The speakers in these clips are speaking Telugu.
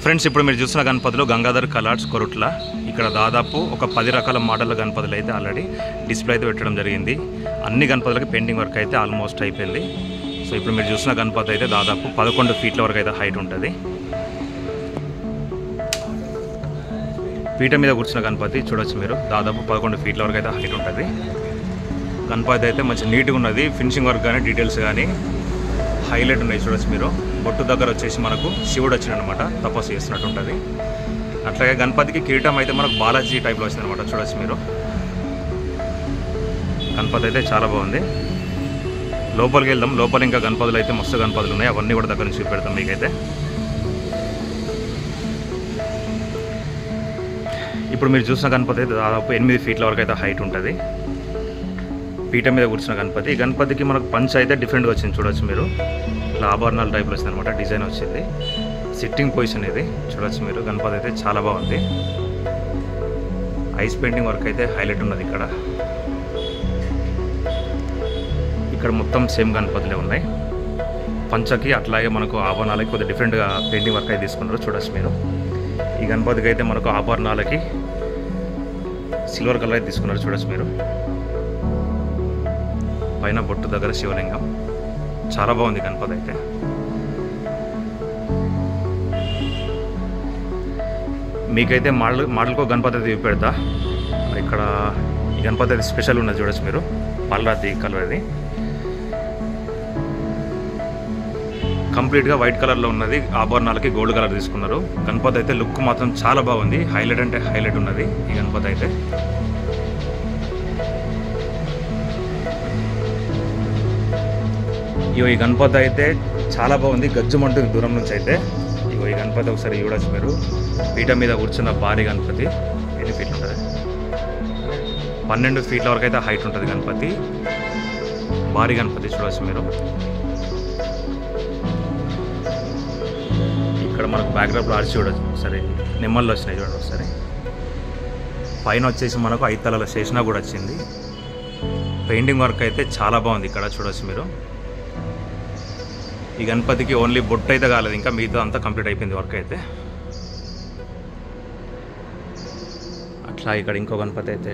ఫ్రెండ్స్, ఇప్పుడు మీరు చూసిన గణపతులు గంగాధర్ కలర్స్ కొరుట్ల. ఇక్కడ దాదాపు ఒక 10 రకాల మోడల్ గణపతులు అయితే ఆల్రెడీ డిస్ప్లే అయితే పెట్టడం జరిగింది. అన్ని గణపతులకి పెయింటింగ్ వర్క్ అయితే ఆల్మోస్ట్ అయిపోయింది. సో ఇప్పుడు మీరు చూసిన గణపతి అయితే దాదాపు 11 ఫీట్ల వరకు అయితే హైట్ ఉంటుంది. పీట మీద కూర్చున్న గణపతి చూడొచ్చు మీరు, దాదాపు 11 ఫీట్ల వరకు అయితే హైట్ ఉంటుంది. గణపతి అయితే మంచి నీట్గా ఉన్నది. ఫినిషింగ్ వర్క్ కానీ డీటెయిల్స్ కానీ హైలైట్ ఉన్నాయి. చూడొచ్చు మీరు, బొట్టు దగ్గర వచ్చేసి మనకు శివుడు వచ్చినమాట, తపస్సు చేస్తున్నట్టు ఉంటుంది. అట్లాగే గణపతికి కిరీటం అయితే మనకు బాలాజీ టైప్లో వచ్చిందనమాట. చూడొచ్చు మీరు, గణపతి అయితే చాలా బాగుంది. లోపలికి వెళ్దాం. లోపల ఇంకా గణపతులు అయితే మస్తు గణపతులు ఉన్నాయి, అవన్నీ కూడా దగ్గర నుంచి చూపెడతాం మీకైతే. ఇప్పుడు మీరు చూసిన గణపతి అయితే దాదాపు 8 ఫీట్ల వరకు అయితే హైట్ ఉంటుంది. పీట మీద కూర్చున్న గణపతి. ఈ గణపతికి మనకు పంచ్ అయితే డిఫరెంట్గా వచ్చింది. చూడొచ్చు మీరు, ఇట్లా ఆభరణాల టైప్లో వచ్చింది అనమాట, డిజైన్ వచ్చింది. సిట్టింగ్ పొజిషన్ ఇది చూడొచ్చు మీరు. గణపతి అయితే చాలా బాగుంది. ఐస్ పెయింటింగ్ వర్క్ అయితే హైలైట్ ఉన్నది. ఇక్కడ మొత్తం సేమ్ గణపతులే ఉన్నాయి. పంచకి అట్లాగే మనకు ఆభరణాలకి కొద్దిగా డిఫరెంట్గా పెయింటింగ్ వర్క్ అయితే తీసుకున్నారు. చూడొచ్చు మీరు, ఈ గణపతికి అయితే మనకు ఆభరణాలకి సిల్వర్ కలర్ అయితే తీసుకున్నారు. చూడొచ్చు మీరు, పైన బొట్టు దగ్గర శివలింగం. చాలా బాగుంది గణపతి అయితే. మీకైతే మోడల్కో గణపతి అయితే చూపెడతా. ఇక్కడ ఈ గణపతి అయితే స్పెషల్ ఉన్నది. చూడొచ్చు మీరు, పాలరాతి కలర్ అది కంప్లీట్గా వైట్ కలర్లో ఉన్నది. ఆభరణాలకి గోల్డ్ కలర్ తీసుకున్నారు. గణపతి అయితే లుక్ మాత్రం చాలా బాగుంది. హైలైట్ అంటే హైలైట్ ఉన్నది ఈ గణపతి అయితే. ఈ గణపతి అయితే చాలా బాగుంది. గజ్జుమంటుంది దూరం నుంచి అయితే. ఈ గణపతి ఒకసారి చూడొచ్చు మీరు. పీట మీద కూర్చున్న భారీ గణపతి. ఎన్ని ఫీట్లు ఉంటుంది? 12 ఫీట్ల వరకు అయితే హైట్ ఉంటుంది గణపతి. భారీ గణపతి చూడవచ్చు మీరు. ఇక్కడ మనకు బ్యాక్గ్రౌండ్లో ఆర్చి చూడొచ్చు ఒకసారి, నిమ్మల్లో వచ్చినాయి చూడండి ఒకసారి. పైన వచ్చేసి మనకు 5 తలల శేషన కూడా వచ్చింది. పెయింటింగ్ వర్క్ అయితే చాలా బాగుంది. ఇక్కడ చూడొచ్చు మీరు. ఈ గణపతికి ఓన్లీ బొట్టు అయితే కాలేదు, ఇంకా మిగతా అంతా కంప్లీట్ అయిపోయింది వర్క్ అయితే. అట్లా ఇక్కడ ఇంకో గణపతి అయితే,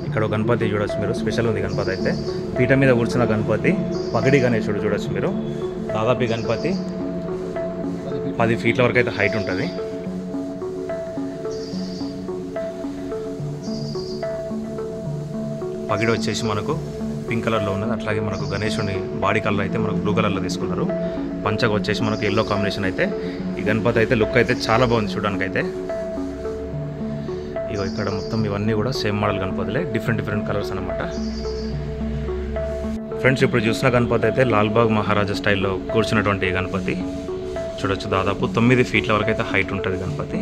ఇక్కడ ఒక గణపతి చూడొచ్చు మీరు. స్పెషల్ ఉంది గణపతి అయితే. పీట మీద కూర్చున్న గణపతి పగడి గణేశుడు చూడొచ్చు మీరు. దాదాపు ఈ గణపతి 10 ఫీట్ల వరకు అయితే హైట్ ఉంటుంది. పగిడి వచ్చేసి మనకు పింక్ కలర్లో ఉన్నది. అట్లాగే మనకు గణేశుని బాడీ కలర్ అయితే మనకు బ్లూ కలర్లో తీసుకున్నారు. పంచగా వచ్చేసి మనకు ఎల్లో కాంబినేషన్ అయితే. ఈ గణపతి అయితే లుక్ అయితే చాలా బాగుంది చూడడానికి అయితే. ఇక్కడ మొత్తం ఇవన్నీ కూడా సేమ్ మోడల్ గణపతులే, డిఫరెంట్ కలర్స్ అనమాట. ఫ్రెండ్స్, ఇప్పుడు చూసిన గణపతి అయితే లాల్బాగ్ మహారాజా స్టైల్లో కూర్చున్నటువంటి గణపతి చూడొచ్చు. దాదాపు 9 ఫీట్ల వరకు అయితే హైట్ ఉంటుంది గణపతి.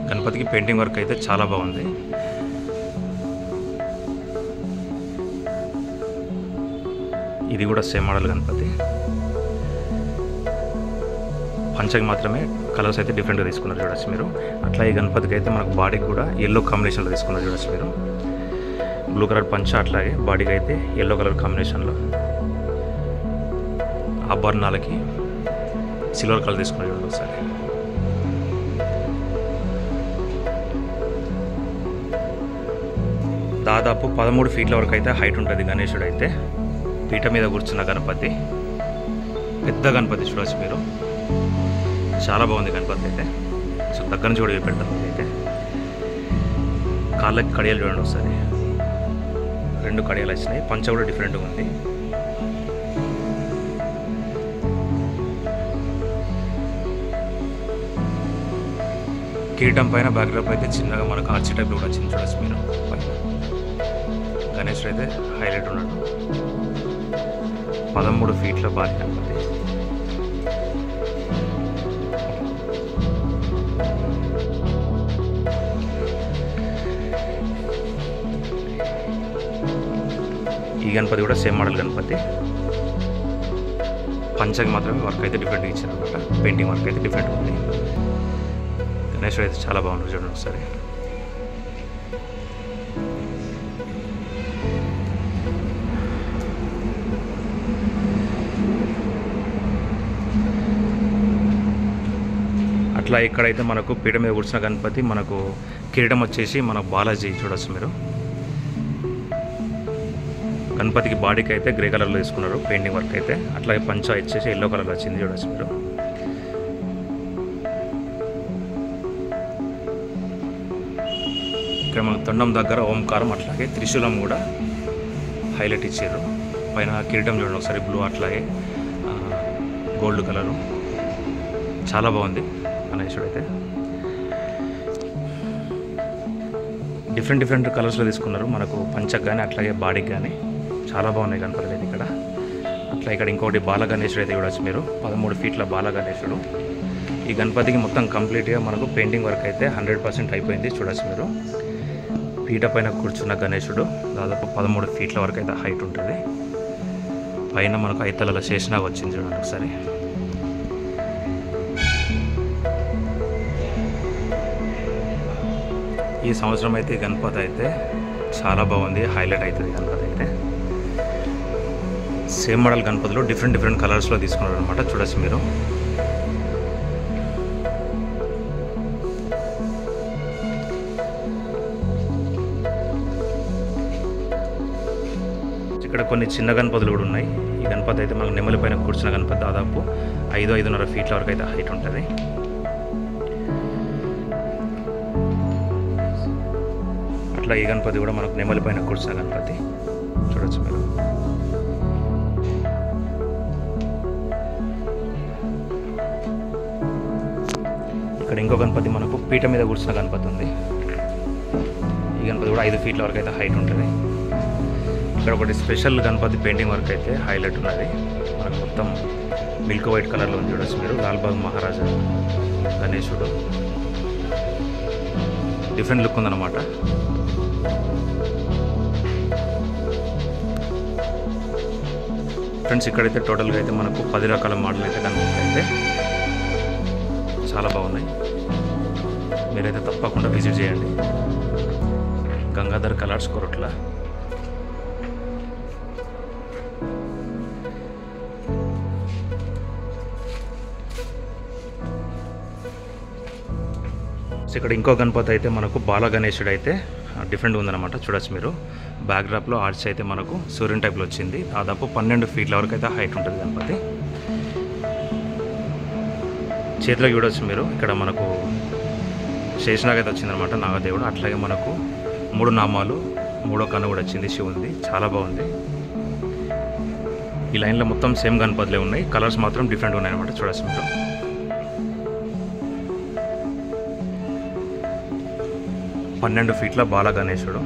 గణపతికి పెయింటింగ్ వర్క్ అయితే చాలా బాగుంది. ఇది కూడా సేమ్ మోడల్ గణపతి. పంచకి మాత్రమే కలర్స్ అయితే డిఫరెంట్గా తీసుకున్నారు చూడొచ్చు మీరు. అట్లా ఈ గణపతికి అయితే మనకు బాడీకి కూడా ఎల్లో కాంబినేషన్లో తీసుకున్నారు చూడొచ్చు మీరు. బ్లూ కలర్ పంచ, అట్లాగే బాడీకి అయితే ఎల్లో కలర్ కాంబినేషన్లో. ఆభరణాలకి సిల్వర్ కలర్ తీసుకున్నారు చూడండి ఒకసారి. దాదాపు 13 ఫీట్ల వరకు అయితే హైట్ ఉంటుంది గణేశుడు అయితే. పీట మీద కూర్చున్న గణపతి, పెద్ద గణపతి చూడవచ్చు మీరు. చాలా బాగుంది గణపతి అయితే. సో దగ్గర నుంచి కూడా పెడతాం అయితే. కాళ్ళకి కడియాలు చూడండి ఒకసారి, 2 కడియాలు వచ్చినాయి. పంచ కూడా డిఫరెంట్గా ఉంది. కిరీటం పైన బ్యాక్డ్రాప్ అయితే చిన్నగా మనకు ఆర్చి టైప్లో కూడా వచ్చింది చూడొచ్చు మీరు. పైన గణేశుడు అయితే హైలైట్ ఉన్నాడు. 13 ఫీట్ల భారీ గణపతి. ఈ గణపతి కూడా సేమ్ మోడల్ గణపతి. పంచకి మాత్రమే వర్క్ అయితే డిఫరెంట్గా ఇచ్చారు అనమాట. పెయింటింగ్ వర్క్ అయితే డిఫరెంట్గా ఉంది. గణేశుడు అయితే చాలా బాగుంటుంది చూడండి ఒకసారి. అట్లా ఇక్కడైతే మనకు పీఠ మీద కూర్చున్న గణపతి మనకు కిరీటం వచ్చేసి మన బాలాజీ చూడొచ్చు మీరు. గణపతికి బాడీకి అయితే గ్రే కలర్లో తీసుకున్నారు పెయింటింగ్ వర్క్ అయితే. అట్లాగే పంచ వచ్చేసి ఎల్లో కలర్లో వచ్చింది చూడొచ్చు మీరు. ఇక్కడ మన తొండం దగ్గర ఓంకారం అట్లాగే త్రిశూలం కూడా హైలైట్ ఇచ్చారు. పైన కిరీటం చూడండి ఒకసారి బ్లూ అట్లాగే గోల్డ్ కలరు చాలా బాగుంది గణేశుడు అయితే. డిఫరెంట్ కలర్స్లో తీసుకున్నారు మనకు పంచకు కానీ అట్లాగే బాడీకి కానీ చాలా బాగున్నాయి గణపతులు అయితే ఇక్కడ. అట్లా ఇక్కడ ఇంకోటి బాల గణేశుడు అయితే చూడవచ్చు మీరు, 13 ఫీట్ల బాల గణేశుడు. ఈ గణపతికి మొత్తం కంప్లీట్గా మనకు పెయింటింగ్ వర్క్ అయితే 100% అయిపోయింది చూడవచ్చు మీరు. పీట పైన కూర్చున్న గణేశుడు దాదాపు 13 ఫీట్ల వరకు అయితే హైట్ ఉంటుంది. పైన మనకు ఐతల శేషనాగ్ వచ్చింది చూడండి ఒకసారి. ఈ సంవత్సరం అయితే గణపతి అయితే చాలా బాగుంది, హైలైట్ అవుతుంది గణపతి అయితే. సేమ్ మోడల్ గణపతులు డిఫరెంట్ కలర్స్లో తీసుకున్నారు అనమాట చూడొచ్చు మీరు. ఇక్కడ కొన్ని చిన్న గణపతులు కూడా ఉన్నాయి. ఈ గణపతి అయితే మనకు నెమలి పైన కూర్చున్న గణపతి దాదాపు 5-5.5 ఫీట్ల వరకు అయితే హైట్ ఉంటుంది. అట్లా ఈ గణపతి కూడా మనకు నెమలి పైన కూర్చున్న గణపతి చూడొచ్చు మీరు. ఇక్కడ ఇంకో గణపతి మనకు పీట మీద కూర్చున్న గణపతి ఉంది. ఈ గణపతి కూడా 5 ఫీట్ల వరకు అయితే హైట్ ఉంటుంది. ఇక్కడ ఒకటి స్పెషల్ గణపతి పెయింటింగ్ వర్క్ అయితే హైలైట్ ఉన్నది మనకు. మొత్తం మిల్క్ వైట్ కలర్లో ఉంది చూడొచ్చు మీరు. లాల్బాగ్ మహారాజా గణేశుడు డిఫరెంట్ లుక్ ఉందన్నమాట. ఫ్రెండ్స్ ఇక్కడైతే టోటల్గా అయితే మనకు 10 రకాల మోడల్ అయితే గణపతి అయితే చాలా బాగున్నాయి. మీరైతే తప్పకుండా విజిట్ చేయండి. గంగాధర్ కలర్స్ కొరట్ల. ఇక్కడ ఇంకో గణపతి అయితే మనకు బాల గణేశుడు అయితే డిఫరెంట్ ఉందన్నమాట చూడొచ్చు మీరు. బ్యాక్డ్రాప్లో ఆర్చ్ అయితే మనకు సూర్యుని టైప్లో వచ్చింది. దాదాపు 12 ఫీట్ల వరకు అయితే హైట్ ఉంటుంది గణపతి. చేతిలో చూడొచ్చు మీరు. ఇక్కడ మనకు శేషనాగ్ అయితే వచ్చిందనమాట నాగదేవుడు. అట్లాగే మనకు 3 నామాలు 3వ కన్ను కూడా వచ్చింది శివుంది. చాలా బాగుంది. ఈ లైన్లో మొత్తం సేమ్ గణపతులే ఉన్నాయి, కలర్స్ మాత్రం డిఫరెంట్ ఉన్నాయి అనమాట చూడొచ్చు మీరు. 12 ఫీట్ల బాల గణేశుడు.